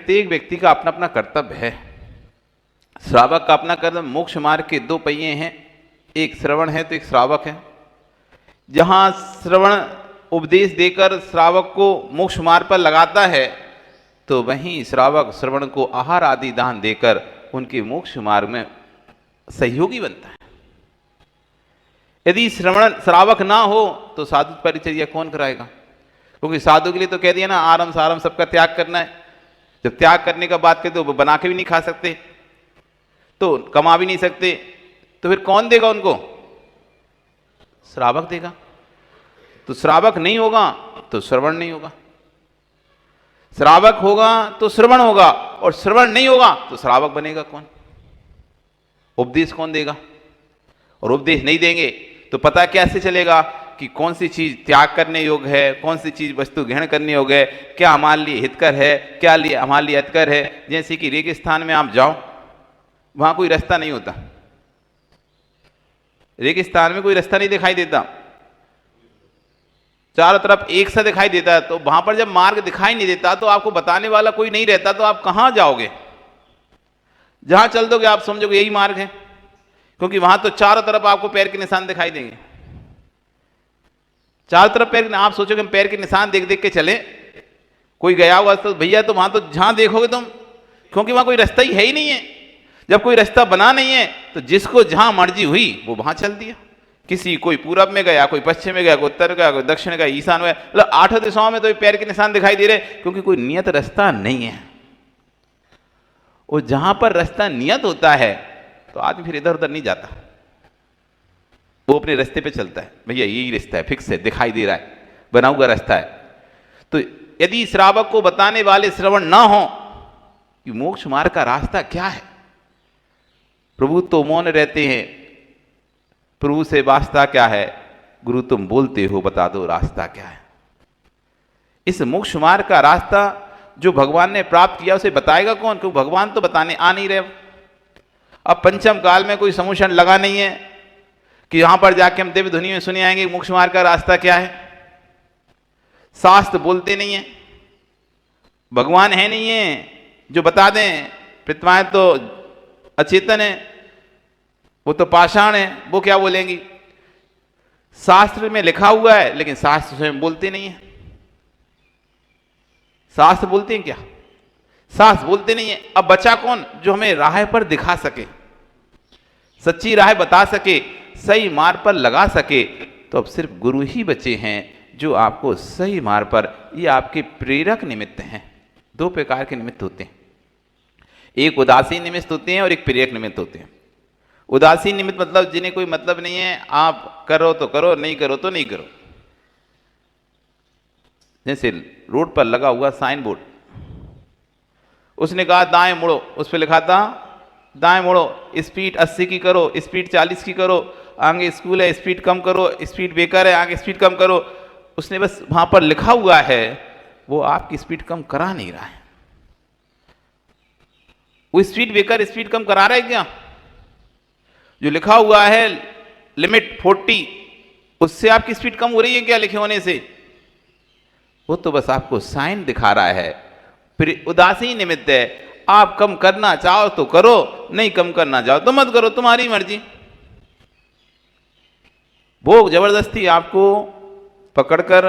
प्रत्येक व्यक्ति का अपना अपना कर्तव्य है। श्रावक का अपना कर्तव्य, मोक्ष मार्ग के दो पहिए हैं, एक श्रवण है तो एक श्रावक है। जहाँ श्रवण उपदेश देकर श्रावक को मोक्ष मार्ग पर लगाता है, तो वहीं श्रावक श्रवण को आहार आदि दान देकर उनके मोक्ष मार्ग में सहयोगी बनता है। यदि श्रावक ना हो तो साधु परिचर्या कौन कराएगा? क्योंकि साधु के लिए तो कह दिया ना, आरम सारम सबका त्याग करना है। जब त्याग करने का बात करते तो बना के भी नहीं खा सकते, तो कमा भी नहीं सकते, तो फिर कौन देगा उनको? श्रावक देगा। तो श्रावक नहीं होगा तो श्रवण नहीं होगा, श्रावक होगा तो श्रवण होगा, और श्रवण नहीं होगा तो श्रावक बनेगा कौन? उपदेश कौन देगा? और उपदेश नहीं देंगे तो पता कैसे चलेगा कि कौन सी चीज त्याग करने योग्य है, कौन सी चीज वस्तु ग्रहण करने योग्य है, क्या हमारे लिए हितकर है, क्या हमारे लिए हितकर है। जैसे कि रेगिस्तान में आप जाओ, वहां कोई रास्ता नहीं होता, रेगिस्तान में कोई रास्ता नहीं दिखाई देता, चारों तरफ एक सा दिखाई देता है। तो वहां पर जब मार्ग दिखाई नहीं देता तो आपको बताने वाला कोई नहीं रहता, तो आप कहां जाओगे? जहां चल दोगे आप समझोगे यही मार्ग है, क्योंकि वहां तो चारों तरफ आपको पैर के निशान दिखाई देंगे, चारों तरफ पैर। आप सोचोगे हम पैर के निशान देख देख के चले, कोई गया हुआ तो भैया, तो वहां तो जहां देखोगे तुम, क्योंकि वहां कोई रास्ता ही है ही नहीं है। जब कोई रास्ता बना नहीं है तो जिसको जहां मर्जी हुई वो वहां चल दिया। किसी कोई पूरब में गया, कोई पश्चिम में गया, कोई उत्तर गया, कोई दक्षिण गया, ईशान में, मतलब 8 दिशाओं में तो पैर के निशान दिखाई दे रहे, क्योंकि कोई नियत रास्ता नहीं है। और जहां पर रास्ता नियत होता है तो आदमी फिर इधर उधर नहीं जाता, वो अपने रास्ते पे चलता है। भैया यही रास्ता है, फिक्स है, दिखाई दे रहा है, बना हुआ रास्ता है। तो यदि श्रावक को बताने वाले श्रवण ना हो कि मोक्ष मार्ग का रास्ता क्या है, प्रभु तो मौन रहते हैं, प्रभु से वास्ता क्या है, गुरु तुम बोलते हो बता दो रास्ता क्या है। इस मोक्ष मार्ग का रास्ता जो भगवान ने प्राप्त किया उसे बताएगा कौन? क्योंकि भगवान तो बताने आ नहीं रहे। अब पंचम काल में कोई समूषण लगा नहीं है कि यहां पर जाके हम दिव्य ध्वनि में सुने आएंगे मोक्ष मार्ग का रास्ता क्या है। शास्त्र बोलते नहीं है, भगवान है नहीं है जो बता दें। प्रतिमाएं तो अचेतन है, वो तो पाषाण है, वो क्या बोलेंगी? शास्त्र में लिखा हुआ है लेकिन शास्त्र स्वयं बोलते नहीं है। शास्त्र बोलते हैं क्या? शास्त्र बोलते नहीं है। अब बचा कौन जो हमें राह पर दिखा सके, सच्ची राह बता सके, सही मार्ग पर लगा सके? तो अब सिर्फ गुरु ही बचे हैं जो आपको सही मार्ग पर, ये आपके प्रेरक निमित्त हैं। 2 प्रकार के निमित्त होते हैं, एक उदासीन निमित्त होते हैं और एक प्रेरक निमित्त होते हैं। उदासीन निमित्त मतलब जिन्हें कोई मतलब नहीं है, आप करो तो करो, नहीं करो तो नहीं करो। जैसे रोड पर लगा हुआ साइन बोर्ड, उसने कहा दाएं मुड़ो, उस पर लिखा था दाएं मुड़ो, स्पीड 80 की करो, स्पीड 40 की करो, आगे स्कूल है स्पीड कम करो, स्पीड बेकार है आगे स्पीड कम करो। उसने बस वहां पर लिखा हुआ है, वो आपकी स्पीड कम करा नहीं रहा है। वो स्पीड बेकार स्पीड कम करा रहा है क्या? जो लिखा हुआ है लिमिट 40, उससे आपकी स्पीड कम हो रही है क्या लिखे होने से? वो तो बस आपको साइन दिखा रहा है। फिर उदासीन निमित्त है, आप कम करना चाहो तो करो, नहीं कम करना चाहो तो मत करो, तुम्हारी मर्जी। वो जबरदस्ती आपको पकड़कर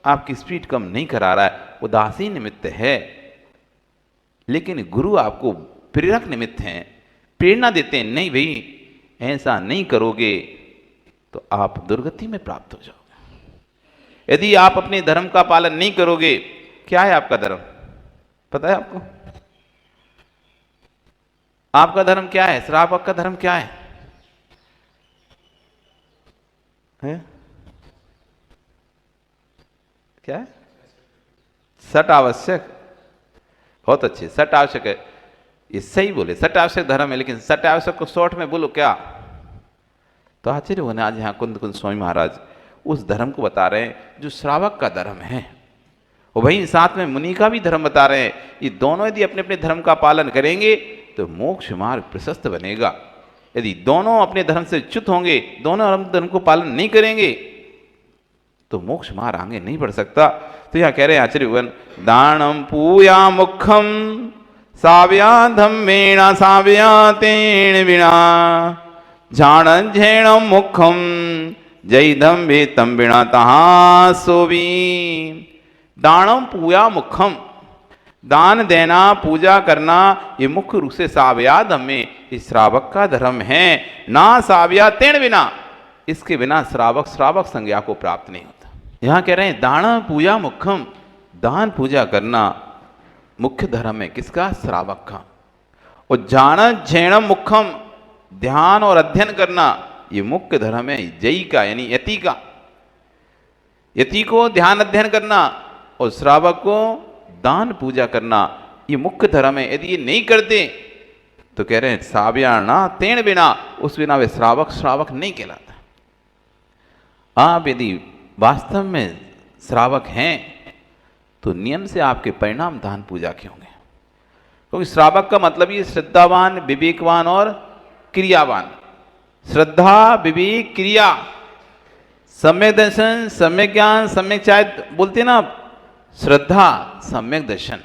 आपकी स्पीड कम नहीं करा रहा है, उदासीन निमित्त है। लेकिन गुरु आपको प्रेरक निमित्त हैं, प्रेरणा देते हैं, नहीं भाई ऐसा नहीं करोगे तो आप दुर्गति में प्राप्त हो जाओगे। यदि आप अपने धर्म का पालन नहीं करोगे, क्या है आपका धर्म पता है आपको? आपका धर्म क्या है? श्रावक का धर्म क्या है? क्या है? सट आवश्यक। बहुत अच्छे, सट आवश्यक है, ये सही बोले, सट आवश्यक धर्म है। लेकिन सट आवश्यक को शॉर्ट में बोलो क्या? तो आश्चर्य होने आज यहाँ कुंद कुंद स्वामी महाराज उस धर्म को बता रहे हैं जो श्रावक का धर्म है, और वहीं साथ में मुनि का भी धर्म बता रहे हैं। ये दोनों यदि अपने अपने धर्म का पालन करेंगे तो मोक्ष मार्ग प्रशस्त बनेगा। यदि दोनों अपने धर्म से च्युत होंगे, दोनों धर्म को पालन नहीं करेंगे, तो मोक्ष मार्ग आगे नहीं बढ़ सकता। तो यहाँ कह रहे हैं आचार्य भगवान, दानम पूया मुखम साव्या धम्मेण साव्या तेन बिना झाण झेण मुखम जय धम्बे तम बिना तहा सोवी। दानम पूया मुखम, दान देना, पूजा करना, ये मुख्य रूप से साव्या धम्मे, इस श्रावक का धर्म है। ना साव्या तेन बिना, इसके बिना श्रावक श्रावक संज्ञा को प्राप्त नहीं होता। यहां कह रहे हैं दान पूजा मुखम, दान पूजा करना मुख्य धर्म है किसका? श्रावक का। और जान झेणम मुखम, ध्यान और अध्ययन करना ये मुख्य धर्म है जयी का, यानी यति का। यति को ध्यान अध्ययन करना और श्रावक को दान पूजा करना ये मुख्य धर्म है। यदि ये नहीं करते तो कह रहे हैं साव्याना तेन बिना, उस बिना वे श्रावक श्रावक नहीं कहलाता। आप यदि वास्तव में श्रावक हैं तो नियम से आपके परिणाम दान पूजा के होंगे, क्योंकि श्रावक का मतलब ये श्रद्धावान, विवेकवान और क्रियावान। श्रद्धा, विवेक, क्रिया, सम्यक दर्शन, सम्यक ज्ञान, सम्यक चाय बोलते ना आप, श्रद्धा, सम्यक दर्शन।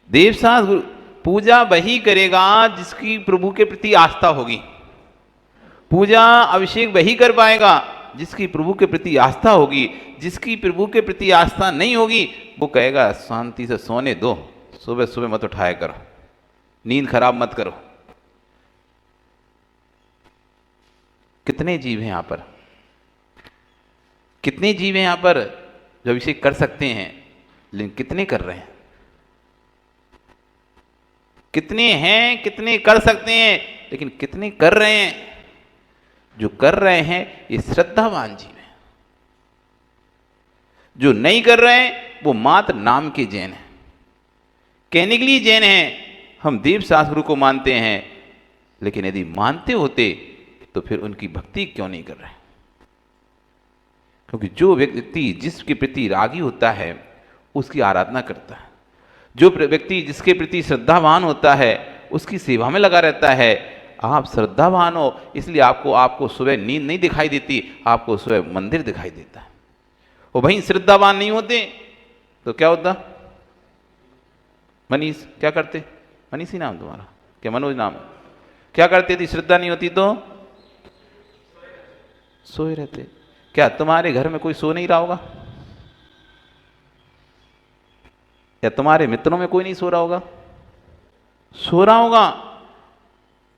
देवशास्त्र पूजा वही करेगा जिसकी प्रभु के प्रति आस्था होगी। पूजा अभिषेक वही कर पाएगा जिसकी प्रभु के प्रति आस्था होगी। जिसकी प्रभु के प्रति आस्था नहीं होगी वो कहेगा शांति से सोने दो, सुबह सुबह मत उठाया करो, नींद खराब मत करो। कितने जीव हैं यहाँ पर, कितने जीव हैं यहाँ पर जो अभिषेक कर सकते हैं, लेकिन कितने कर रहे हैं? कितने हैं, कितने कर सकते हैं, लेकिन कितने कर रहे हैं? जो कर रहे हैं ये श्रद्धावान जीव हैं। जो नहीं कर रहे हैं वो मात्र नाम के जैन हैं, कहने के लिए जैन हैं। हम देव शास्त्र को मानते हैं, लेकिन यदि मानते होते तो फिर उनकी भक्ति क्यों नहीं कर रहे? क्योंकि जो व्यक्ति जिसके प्रति रागी होता है उसकी आराधना करता है। जो व्यक्ति जिसके प्रति श्रद्धावान होता है उसकी सेवा में लगा रहता है। आप श्रद्धावान हो इसलिए आपको सुबह नींद नहीं दिखाई देती, आपको सुबह मंदिर दिखाई देता है। और वहीं श्रद्धावान नहीं होते तो क्या होता? मनीष क्या करते? मनीष ही नाम तुम्हारा क्या? मनोज नाम। क्या करते थी? श्रद्धा नहीं होती तो सोए रहते। क्या तुम्हारे घर में कोई सो नहीं रहा होगा? या तुम्हारे मित्रों में कोई नहीं सो रहा होगा? सो रहा होगा।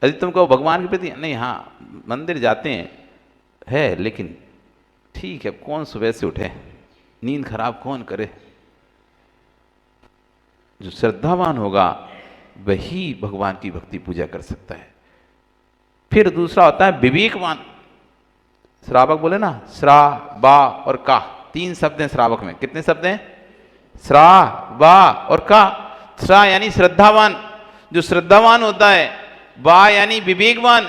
यदि तुम कहो भगवान के प्रति नहीं, हाँ मंदिर जाते हैं है, लेकिन ठीक है कौन सुबह से उठे, नींद खराब कौन करे। जो श्रद्धावान होगा वही भगवान की भक्ति पूजा कर सकता है। फिर दूसरा होता है विवेकवान। श्रावक बोले ना, श्रा, बा और का, तीन शब्द हैं श्रावक में। कितने शब्द हैं? श्रा, बा और का। श्रा यानी श्रद्धावान, जो श्रद्धावान होता है। बा यानी विवेकवान,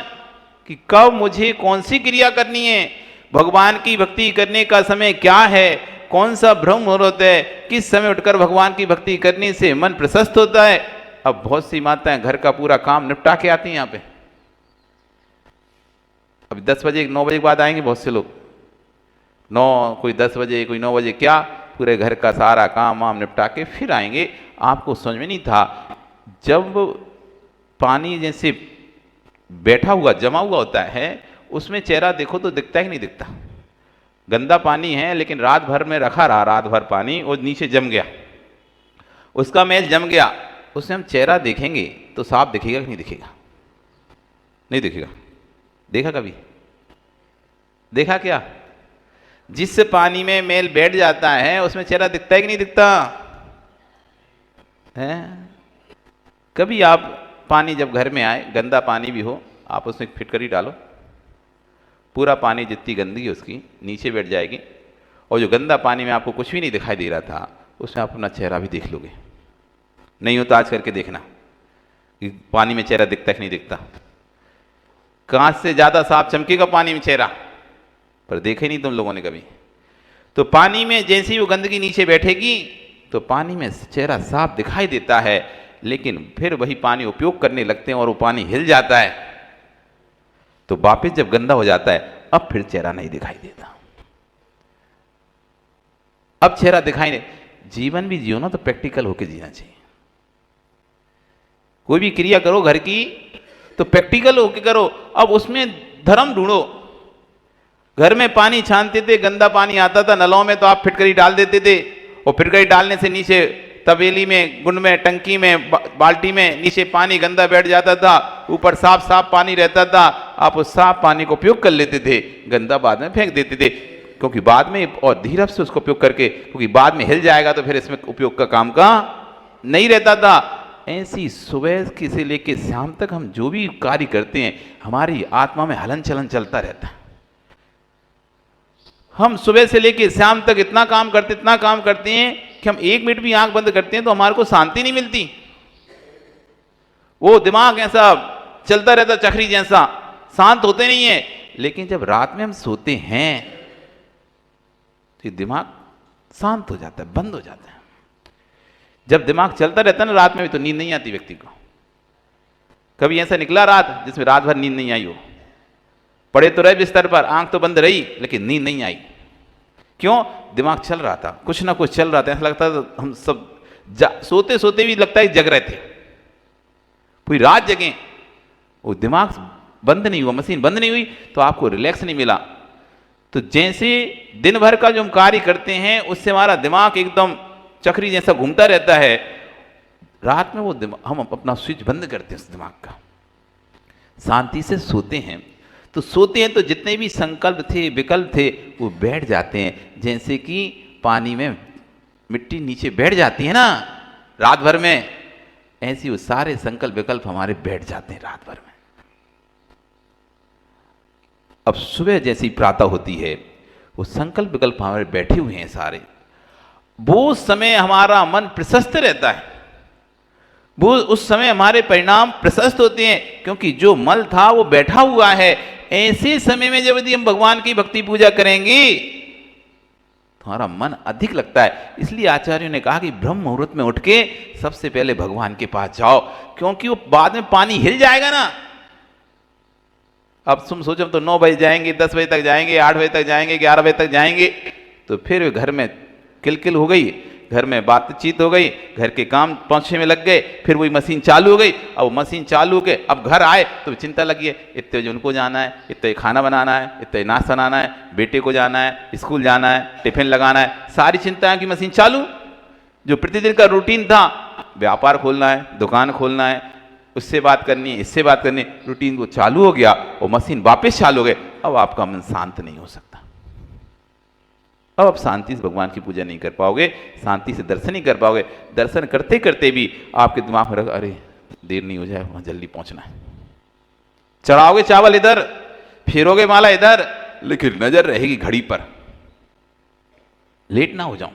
कि कब मुझे कौन सी क्रिया करनी है, भगवान की भक्ति करने का समय क्या है, कौन सा ब्रह्म मुहूर्त है, किस समय उठकर भगवान की भक्ति करने से मन प्रशस्त होता है। अब बहुत सी माताएं घर का पूरा काम निपटा के आती हैं यहाँ पे। अभी 10 बजे 9 बजे के बाद आएंगे बहुत से लोग, 9 कोई 10 बजे कोई 9 बजे, क्या पूरे घर का सारा काम वाम निपटा के फिर आएंगे। आपको समझ में नहीं था, जब पानी जैसे बैठा हुआ जमा हुआ होता है उसमें चेहरा देखो तो दिखता ही नहीं दिखता। गंदा पानी है लेकिन रात भर में रखा रहा, रात भर पानी और नीचे जम गया, उसका मैल जम गया, उसमें हम चेहरा देखेंगे तो साफ दिखेगा कि नहीं दिखेगा? नहीं दिखेगा। देखा कभी? देखा क्या? जिस पानी में मैल बैठ जाता है उसमें चेहरा दिखता है कि नहीं दिखता है? कभी आप पानी जब घर में आए, गंदा पानी भी हो, आप उसमें फिटकरी डालो, पूरा पानी जितनी गंदगी उसकी नीचे बैठ जाएगी, और जो गंदा पानी में आपको कुछ भी नहीं दिखाई दे रहा था उसमें आप अपना चेहरा भी देख लोगे। नहीं हो तो आज करके देखना कि पानी में चेहरा दिखता है कि नहीं दिखता। कांच से ज़्यादा साफ चमकेगा पानी में चेहरा, पर देखे नहीं तुम लोगों ने कभी। तो पानी में जैसी वो गंदगी नीचे बैठेगी तो पानी में चेहरा साफ दिखाई देता है, लेकिन फिर वही पानी उपयोग करने लगते हैं और वो पानी हिल जाता है, तो वापस जब गंदा हो जाता है अब फिर चेहरा नहीं दिखाई देता। अब चेहरा दिखाई नहीं। जीवन भी जियो ना तो प्रैक्टिकल होके जीना चाहिए। कोई भी क्रिया करो घर की तो प्रैक्टिकल होके करो। अब उसमें धर्म ढूंढो। घर में पानी छानते थे, गंदा पानी आता था नलों में, तो आप फिटकरी डाल देते थे, और फिटकरी डालने से नीचे तवेली में, गुंड में, टंकी में, बाल्टी में नीचे पानी गंदा बैठ जाता था, ऊपर साफ साफ पानी रहता था। आप उस साफ पानी को उपयोग कर लेते थे, गंदा बाद में फेंक देते थे, क्योंकि बाद में, और धीरज से उसको उपयोग करके, क्योंकि बाद में हिल जाएगा तो फिर इसमें उपयोग का काम का नहीं रहता था। ऐसी सुबह की से लेकर शाम तक हम जो भी कार्य करते हैं, हमारी आत्मा में हलन चलन चलता रहता है। हम सुबह से लेकर शाम तक इतना काम करते हैं कि हम 1 मिनट भी आंख बंद करते हैं तो हमारे को शांति नहीं मिलती। वो दिमाग ऐसा चलता रहता चक्री जैसा, शांत होते नहीं है। लेकिन जब रात में हम सोते हैं तो दिमाग शांत हो जाता है, बंद हो जाता है। जब दिमाग चलता रहता है ना रात में भी, तो नींद नहीं आती व्यक्ति को। कभी ऐसा निकला रात जिसमें रात भर नींद नहीं आई हो? पड़े तो रहे बिस्तर पर, आंख तो बंद रही, लेकिन नींद नहीं आई। क्यों? दिमाग चल रहा था, कुछ ना कुछ चल रहा था। ऐसा लगता था हम सब सोते सोते भी लगता है जग रहे थे, पूरी रात जगे। वो दिमाग बंद नहीं हुआ, मशीन बंद नहीं हुई, तो आपको रिलैक्स नहीं मिला। तो जैसे दिन भर का जो हम कार्य करते हैं उससे हमारा दिमाग एकदम चक्री जैसा घूमता रहता है, रात में वो हम अपना स्विच बंद करते हैं उस दिमाग का, शांति से सोते हैं। तो सोते हैं तो जितने भी संकल्प थे, विकल्प थे, वो बैठ जाते हैं। जैसे कि पानी में मिट्टी नीचे बैठ जाती है ना रात भर में, ऐसे वो सारे संकल्प विकल्प हमारे बैठ जाते हैं रात भर में। अब सुबह जैसी प्रातः होती है, वो संकल्प विकल्प हमारे बैठे हुए हैं सारे। वो समय हमारा मन प्रशस्त रहता है, वो उस समय हमारे परिणाम प्रशस्त होते हैं, क्योंकि जो मल था वो बैठा हुआ है। ऐसे समय में जब यदि हम भगवान की भक्ति पूजा करेंगे तो हमारा मन अधिक लगता है। इसलिए आचार्यों ने कहा कि ब्रह्म मुहूर्त में उठ के सबसे पहले भगवान के पास जाओ, क्योंकि वो बाद में पानी हिल जाएगा ना। अब तुम सोचो तो 9 बजे जाएंगे, 10 बजे तक जाएंगे, 8 बजे तक जाएंगे, 11 बजे तक जाएंगे, तो फिर घर में किलकिल हो गई, घर में बातचीत हो गई, घर के काम 5-6 में लग गए, फिर वही मशीन चालू हो गई। अब मशीन चालू हो गए, अब घर आए तो चिंता लगी है, इतने उनको जाना है, इतने खाना बनाना है, इतने नाश्ता बनाना है, बेटे को जाना है, स्कूल जाना है, टिफिन लगाना है, सारी चिंताएं की मशीन चालू। जो प्रतिदिन का रूटीन था, व्यापार खोलना है, दुकान खोलना है, उससे बात करनी है, इससे बात करनी है, रूटीन को चालू हो गया और मशीन वापस चालू हो गए। अब आपका मन शांत नहीं हो सकता। अब आप शांति से भगवान की पूजा नहीं कर पाओगे, शांति से दर्शन नहीं कर पाओगे। दर्शन करते करते भी आपके दिमाग में रखा, अरे देर नहीं हो जाए, वहां जल्दी पहुंचना है। चढ़ाओगे चावल इधर, फेरोगे माला इधर, लेकिन नजर रहेगी घड़ी पर। लेट ना हो जाऊं,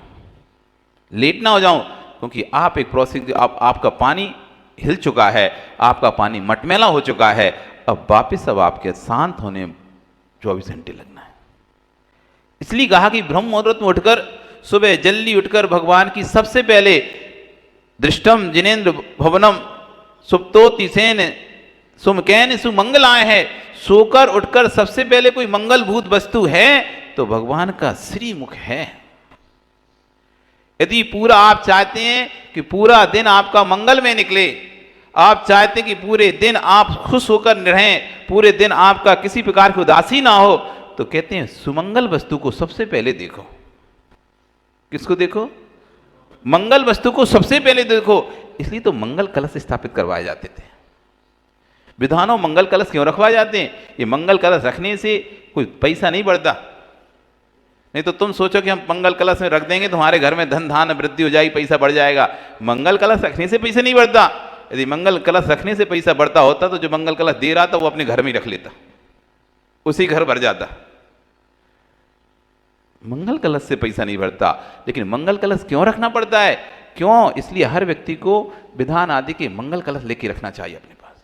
लेट ना हो जाऊं, क्योंकि आप एक प्रोसेस, आपका पानी हिल चुका है, आपका पानी मटमैला हो चुका है। अब वापिस अब आपके शांत होने 24 घंटे लगना है। इसलिए कहा कि ब्रह्म मुहूर्त में उठकर, सुबह जल्दी उठकर भगवान की सबसे पहले दृष्टम जिनेन्द्र भवनम सुप्तोतिसेन सुमकैन सुमंगलाय है। सोकर उठकर सबसे पहले कोई मंगलभूत वस्तु है तो भगवान का श्रीमुख है। यदि पूरा आप चाहते हैं कि पूरा दिन आपका मंगल में निकले, आप चाहते हैं कि पूरे दिन आप खुश होकर रहें, पूरे दिन आपका किसी प्रकार की उदासी ना हो, तो कहते हैं सुमंगल वस्तु को सबसे पहले देखो। किसको देखो? मंगल वस्तु को सबसे पहले देखो। इसलिए तो मंगल कलश स्थापित करवाए जाते थे। विधानों मंगल कलश क्यों रखवाए जाते हैं? ये मंगल कलश रखने से कोई पैसा नहीं बढ़ता। नहीं तो तुम सोचो कि हम मंगल कलश में रख देंगे तुम्हारे घर में धन धान वृद्धि हो जाएगी, पैसा बढ़ जाएगा। मंगल कलश रखने से पैसा नहीं बढ़ता। यदि मंगल कलश रखने से पैसा बढ़ता होता तो जो मंगल कलश दे रहा था वो अपने घर में ही रख लेता, उसी घर भर जाता। मंगल कलश से पैसा नहीं बढ़ता, लेकिन मंगल कलश क्यों रखना पड़ता है? क्यों? इसलिए हर व्यक्ति को विधान आदि के मंगल कलश लेके रखना चाहिए अपने पास,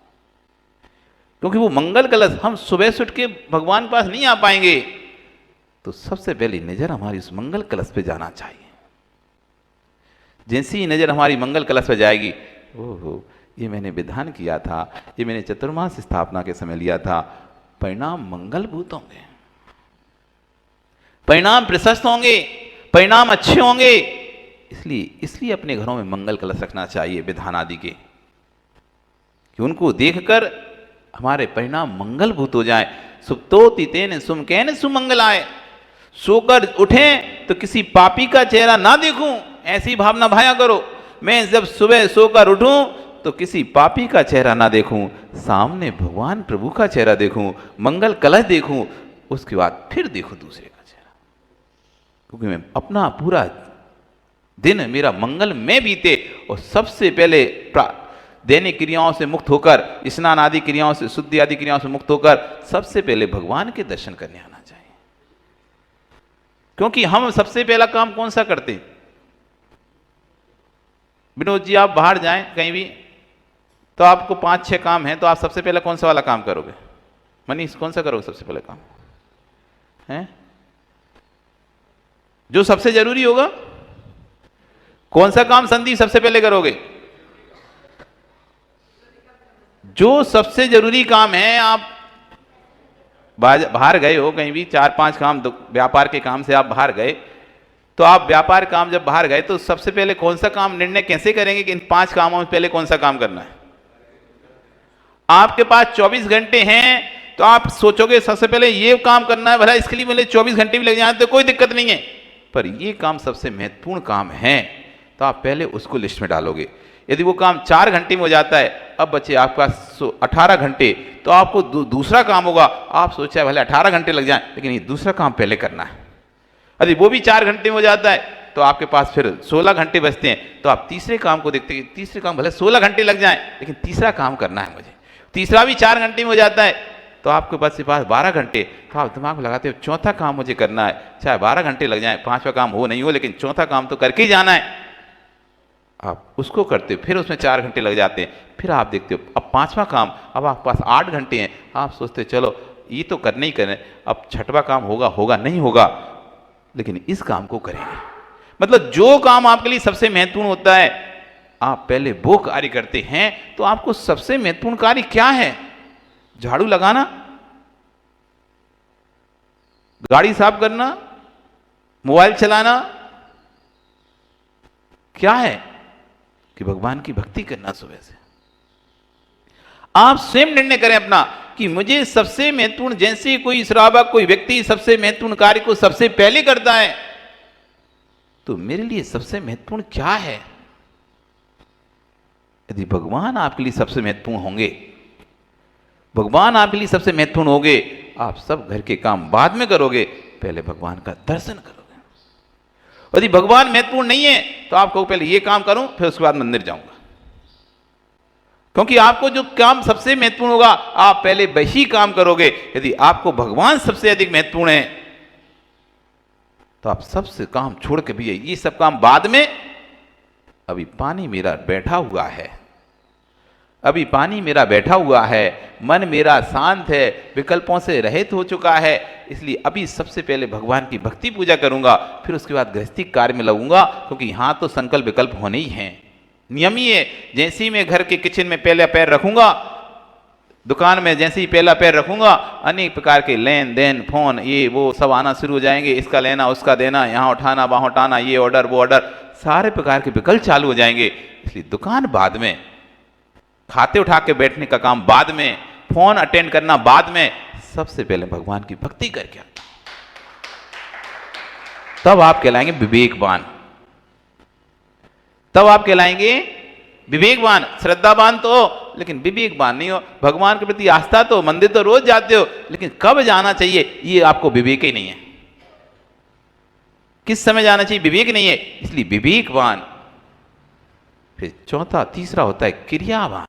क्योंकि वो मंगल कलश हम सुबह से उठ के भगवान के पास नहीं आ पाएंगे, तो सबसे पहली नजर हमारी उस मंगल कलश पे जाना चाहिए। जैसी ही नजर हमारी मंगल कलश पे जाएगी, ओहो ये मैंने विधान किया था, ये मैंने चतुर्मास स्थापना के समय लिया था, परिणाम मंगलभूत होंगे, परिणाम प्रशस्त होंगे, परिणाम अच्छे होंगे। इसलिए अपने घरों में मंगल कलश रखना चाहिए विधान आदि के, कि उनको देखकर हमारे परिणाम मंगलभूत हो जाए। सुप्तोति तेन सुमकेन सुमंगलाय, सोकर उठें तो किसी पापी का चेहरा ना देखूं, ऐसी भावना भाया करो। मैं जब सुबह सोकर उठूं तो किसी पापी का चेहरा ना देखूं, सामने भगवान प्रभु का चेहरा देखूं, मंगल कलश देखूं, उसके बाद फिर देखूं दूसरे का चेहरा, क्योंकि मैं अपना पूरा दिन मेरा मंगल में बीते। और सबसे पहले दैनिक क्रियाओं से मुक्त होकर, स्नान आदि क्रियाओं से, शुद्धि आदि क्रियाओं से मुक्त होकर सबसे पहले भगवान के दर्शन करने आना चाहिए। क्योंकि हम सबसे पहला काम कौन सा करते हैं? विनोद जी, आप बाहर जाएं कहीं भी तो आपको 5-6 काम हैं, तो आप सबसे पहले कौन सा वाला काम करोगे? मनीष, कौन सा करोगे सबसे पहले काम है जो सबसे जरूरी होगा? कौन सा काम संदीप सबसे पहले करोगे? जो सबसे जरूरी काम है। आप बाहर गए हो कहीं भी, 4-5 काम, व्यापार के काम से आप बाहर गए, तो आप व्यापार काम जब बाहर गए तो सबसे पहले कौन सा काम निर्णय कैसे करेंगे कि इन 5 कामों में पहले कौन सा काम करना है? आपके पास 24 घंटे हैं तो आप सोचोगे सबसे पहले ये काम करना है, भला इसके लिए मुझे 24 घंटे भी लग जाए तो कोई दिक्कत नहीं है, पर ये काम सबसे महत्वपूर्ण काम है, तो आप पहले उसको लिस्ट में डालोगे। यदि वो काम 4 घंटे में हो जाता है, अब बचे आपके पास 18 घंटे, तो आपको दूसरा काम होगा। आप सोचा भले 18 घंटे लग जाए, लेकिन ये दूसरा काम पहले करना है। यदि वो भी 4 घंटे में हो जाता है तो आपके पास फिर 16 घंटे बचते हैं, तो आप तीसरे काम को देखते हैं। तीसरे काम भले 16 घंटे लग जाए, लेकिन तीसरा काम करना है मुझे। तीसरा भी 4 घंटे में हो जाता है तो आपके पास 12 घंटे, तो आप दिमाग में लगाते हो चौथा काम मुझे करना है, चाहे 12 घंटे लग जाए, 5वां काम हो नहीं हो, लेकिन चौथा काम तो करके ही जाना है। आप उसको करते हो, फिर उसमें 4 घंटे लग जाते हैं, फिर आप देखते हो अब 5वां काम, अब आपके पास 8 घंटे हैं। आप सोचते हो चलो ये तो करने ही करने, अब 6वां काम होगा नहीं होगा, लेकिन इस काम को करेंगे। मतलब जो काम आपके लिए सबसे महत्वपूर्ण होता है, आप पहले वो कार्य करते हैं। तो आपको सबसे महत्वपूर्ण कार्य क्या है? झाड़ू लगाना, गाड़ी साफ करना, मोबाइल चलाना, क्या है? कि भगवान की भक्ति करना। सुबह से आप स्वयं निर्णय करें अपना कि मुझे सबसे महत्वपूर्ण, जैसे कोई श्रावक, कोई व्यक्ति सबसे महत्वपूर्ण कार्य को सबसे पहले करता है, तो मेरे लिए सबसे महत्वपूर्ण क्या है? यदि भगवान आपके लिए सबसे महत्वपूर्ण होंगे, भगवान आपके लिए सबसे महत्वपूर्ण होंगे, आप सब घर के काम बाद में करोगे, पहले भगवान का दर्शन करोगे। यदि भगवान महत्वपूर्ण नहीं है तो आप कहो पहले ये काम करूं, फिर उसके बाद मंदिर जाऊंगा। क्योंकि आपको जो काम सबसे महत्वपूर्ण होगा, आप पहले वही काम करोगे। यदि आपको भगवान सबसे अधिक महत्वपूर्ण है तो आप सबसे काम छोड़ के भी ये सब काम बाद में। अभी पानी मेरा बैठा हुआ है, अभी पानी मेरा बैठा हुआ है, मन मेरा शांत है, विकल्पों से रहित हो चुका है, इसलिए अभी सबसे पहले भगवान की भक्ति पूजा करूंगा, फिर उसके बाद गृहस्थी कार्य में लगूंगा। क्योंकि यहां तो संकल्प विकल्प होने ही हैं, नियम ही है। जैसे ही मैं घर के किचन में पहला पैर रखूंगा, दुकान में जैसे ही पहला पैर रखूंगा, अनेक प्रकार के लेन देन, फोन, ये वो सब आना शुरू हो जाएंगे। इसका लेना, उसका देना, यहाँ उठाना, वहां उठाना, ये ऑर्डर, वो ऑर्डर, सारे प्रकार के विकल्प चालू हो जाएंगे। इसलिए दुकान बाद में, खाते उठा के बैठने का काम बाद में, फोन अटेंड करना बाद में, सबसे पहले भगवान की भक्ति करके तब आप कहलाएंगे विवेकवान। तब आप कहलाएंगे विवेकवान। श्रद्धावान तो हो लेकिन विवेकवान नहीं हो। भगवान के प्रति आस्था तो, मंदिर तो रोज जाते हो, लेकिन कब जाना चाहिए ये आपको विवेक ही नहीं है। किस समय जाना चाहिए विवेक नहीं है, इसलिए विवेकवान। फिर चौथा, तीसरा होता है क्रियावान।